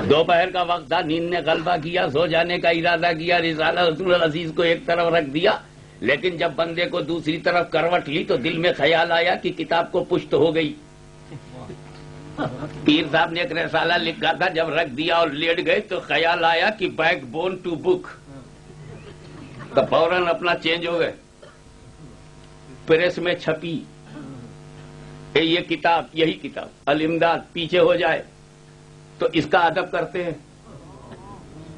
دوپہر کا وقت تھا، نیند نے غلبہ کیا، سو جانے کا ارادہ کیا، رسالہ رسول العزیز کو ایک طرف رکھ دیا، لیکن جب بندے کو دوسری طرف کروٹ لی تو دل میں خیال آیا کہ کتاب کو پشت ہو گئی۔ پیر صاحب نے ایک رسالہ لکھا تھا، جب رکھ دیا اور لیٹ گئے تو خیال آیا کہ بیک بون ٹو بک، تو فوراً اپنا چینج ہو گئے، پریس میں چھپی یہ کتاب، یہی کتاب الامداد پیچھے ہو جائے تو اس کا ادب کرتے ہیں،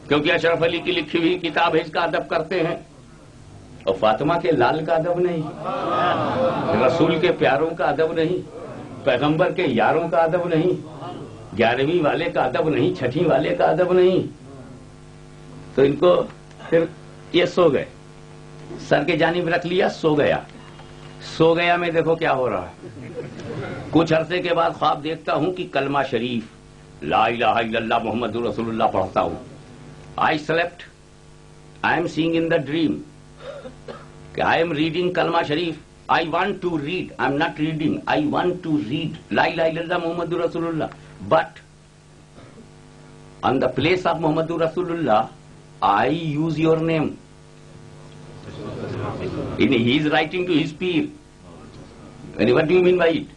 کیونکہ اشرف علی کی لکھی ہوئی کتاب ہے، اس کا ادب کرتے ہیں۔ اور فاطمہ کے لال کا ادب نہیں، رسول کے پیاروں کا ادب نہیں، پیغمبر کے یاروں کا ادب نہیں، 11ویں والے کا ادب نہیں، 6ٹھی والے کا ادب نہیں، تو ان کو پھر یہ سو گئے، سر کے جانب رکھ لیا، سو گیا میں دیکھو کیا ہو رہا ہے۔ کچھ عرصے کے بعد خواب دیکھتا ہوں کہ کلمہ شریف لا الہ الا اللہ محمد رسول اللہ پڑھتا ہوں۔ I slept, I am seeing in the dream کہ I am reading کلمہ شریف، I want to read, I am not reading, I want to read لا الہ الا اللہ محمد رسول اللہ، but on the place of محمد رسول اللہ I use your name. He is writing to his peer. What do you mean by it?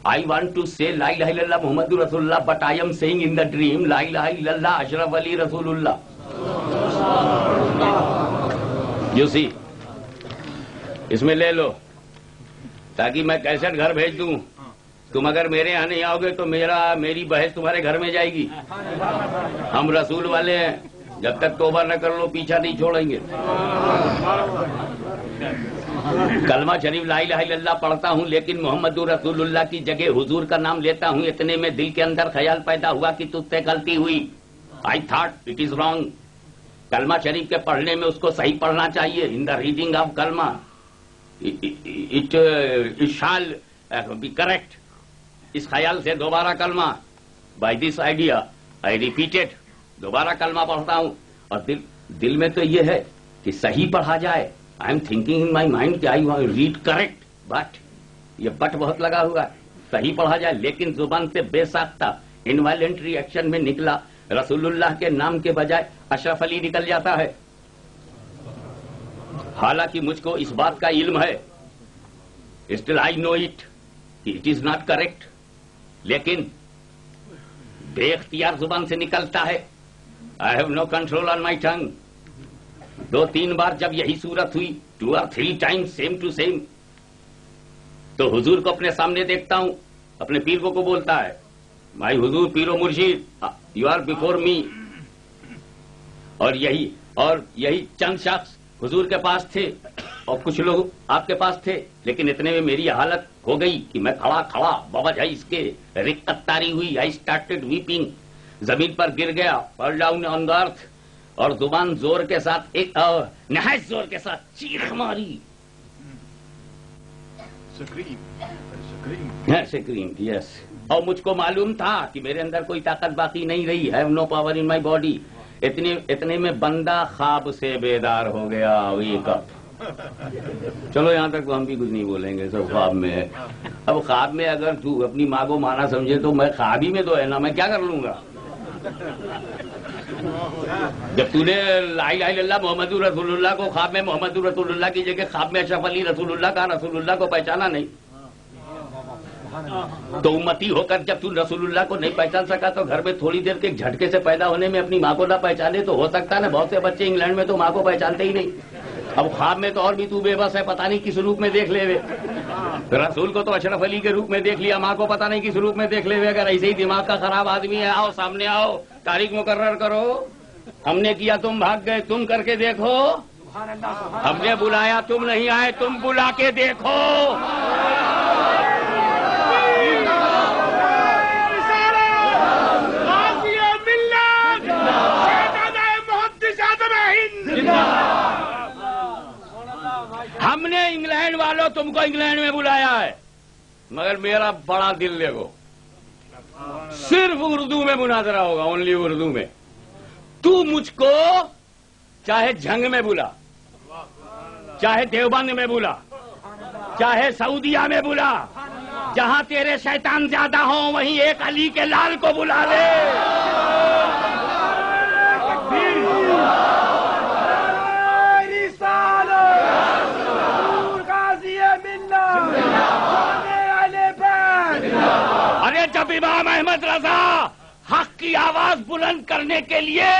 I want to say La ilaha illallah Muhammadur Rasulullah, but I am saying in the dream La ilaha illallah Ashraf Ali Rasulullah. You see, اس میں لے لو تاکہ میں cassette گھر بھیج دوں، تم اگر میرے یہاں نہیں آؤ گے تو میری بحث تمہارے گھر میں جائے گی۔ ہم رسول والے ہیں، جب تک توبہ نہ کر لو پیچھا نہیں چھوڑیں گے۔ کلمہ شریف لا الہ الا اللہ پڑھتا ہوں، لیکن محمد رسول اللہ کی جگہ حضور کا نام لیتا ہوں، اتنے میں دل کے اندر خیال پیدا ہوا کہ تجھ سے غلطی ہوئی۔ I thought it is wrong. کلمہ شریف کے پڑھنے میں اس کو صحیح پڑھنا چاہیے، ان دا ریڈنگ آف کلمہ it shall be correct. اس خیال سے دوبارہ کلمہ by this idea I repeated، دوبارہ کلمہ پڑھتا ہوں، اور دل میں تو یہ ہے کہ صحیح پڑھا جائے۔ I am thinking in my mind کہ I want to read correct, but یہ بٹ بہت لگا ہوا ہے، صحیح پڑھا جائے، لیکن زبان سے بے ساختہ انوائلنٹری ایکشن میں نکلا، رسول اللہ کے نام کے بجائے اشرف علی نکل جاتا ہے۔ حالانکہ مجھ کو اس بات کا علم ہے، still I know it کہ it is not correct، لیکن بے اختیار زبان سے نکلتا ہے۔ I have no control on my tongue۔ 2-3 بار جب یہی صورت ہوئی، 2 or 3 times same to same، تو حضور کو اپنے سامنے دیکھتا ہوں، اپنے پیر کو بولتا ہے بھائی حضور پیر و مرشید یو آر بیفور می، اور یہی چند شخص حضور کے پاس تھے اور کچھ لوگ آپ کے پاس تھے، لیکن اتنے میں میری حالت ہو گئی کہ میں کھڑا بوجھ اس کے رقت طاری ہوئی، I started weeping، زمین پر گر گیا، fall down on the earth، اور زبان زور کے ساتھ ایک نہایت زور کے ساتھ چیخ ماری، سکریم، یس۔ اور مجھ کو معلوم تھا کہ میرے اندر کوئی طاقت باقی نہیں رہی، have no power in my body. اتنے میں بندہ خواب سے بیدار ہو گیا، ویک اپ۔ چلو یہاں تک تو ہم بھی کچھ نہیں بولیں گے، سب خواب میں ہے۔ اب خواب میں اگر تو اپنی ماں کو مانا سمجھے تو میں خواب ہی میں تو ہے نا، میں کیا کر لوں گا؟ جب تو نے لا الہ الا اللہ محمد رسول اللہ کو خواب میں محمد رسول اللہ کی جگہ خواب میں اشرف علی رسول اللہ کا رسول اللہ کو پہچانا نہیں، تو امتی ہو کر جب تو رسول اللہ کو نہیں پہچان سکا تو گھر میں تھوڑی دیر کے جھٹکے سے پیدا ہونے میں اپنی ماں کو نہ پہچانے تو ہو سکتا ہے نا۔ بہت سے بچے انگلینڈ میں تو ماں کو پہچانتے ہی نہیں، اب خواب میں تو اور بھی تو بے بس ہے، پتہ نہیں کس روپ میں دیکھ لے ہوئے۔ رسول کو تو اشرف علی کے روپ میں دیکھ لیا، ماں کو پتہ نہیں کس روپ میں دیکھ لے ہوئے۔ اگر ایسے ہی دماغ کا خراب آدمی ہے، آؤ سامنے آؤ، تاریخ مقرر کرو، ہم نے کیا تم بھاگ گئے، تم کر کے دیکھو، ہم نے بلایا تم نہیں آئے، تم بلا کے دیکھو۔ ہم نے انگلینڈ والوں تم کو انگلینڈ میں بلایا ہے، مگر میرا بڑا دل دیکھو، صرف اردو میں مناظرہ ہوگا، اونلی اردو میں۔ تو مجھ کو چاہے جھنگ میں بلا، چاہے دیوبند میں بلا، چاہے سعودیہ میں بلا، جہاں تیرے شیطان زیادہ ہوں وہیں ایک علی کے لال کو بلا لے۔ حق کی آواز بلند کرنے کے لیے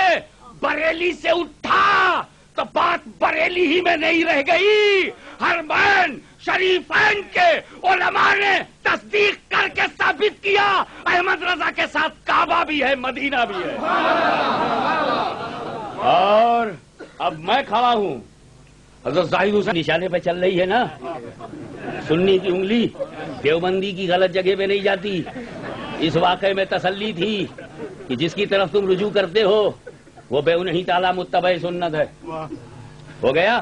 بریلی سے اٹھا تو بات بریلی ہی میں نہیں رہ گئی، حرمین شریفین کے علماء نے تصدیق کر کے ثابت کیا احمد رضا کے ساتھ کعبہ بھی ہے، مدینہ بھی ہے۔ اور اب میں کھڑا ہوں، حضرت زاہد حسین نشانے پہ چل رہی ہے نا، سنی کی انگلی دیوبندی کی غلط جگہ پہ نہیں جاتی۔ اس واقعے میں تسلی تھی کہ جس کی طرف تم رجوع کرتے ہو وہ بے نہیں تعالیٰ متبع سنت ہے۔ ہو گیا؟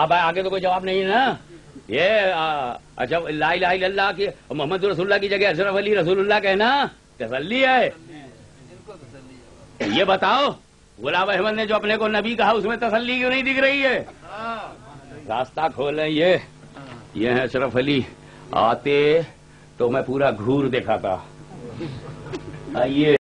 آپ آگے تو کوئی جواب نہیں نا؟ یہ اچھا لا الہ الا اللہ کی محمد رسول اللہ کی جگہ اشرف علی رسول اللہ کہنا تسلی ہے؟ یہ بتاؤ غلام احمد نے جو اپنے کو نبی کہا اس میں تسلی کیوں نہیں دکھ رہی ہے؟ راستہ کھولیں، یہ ہے اشرف علی، آتے تو میں پورا گھور دیکھا تھا۔ آئیے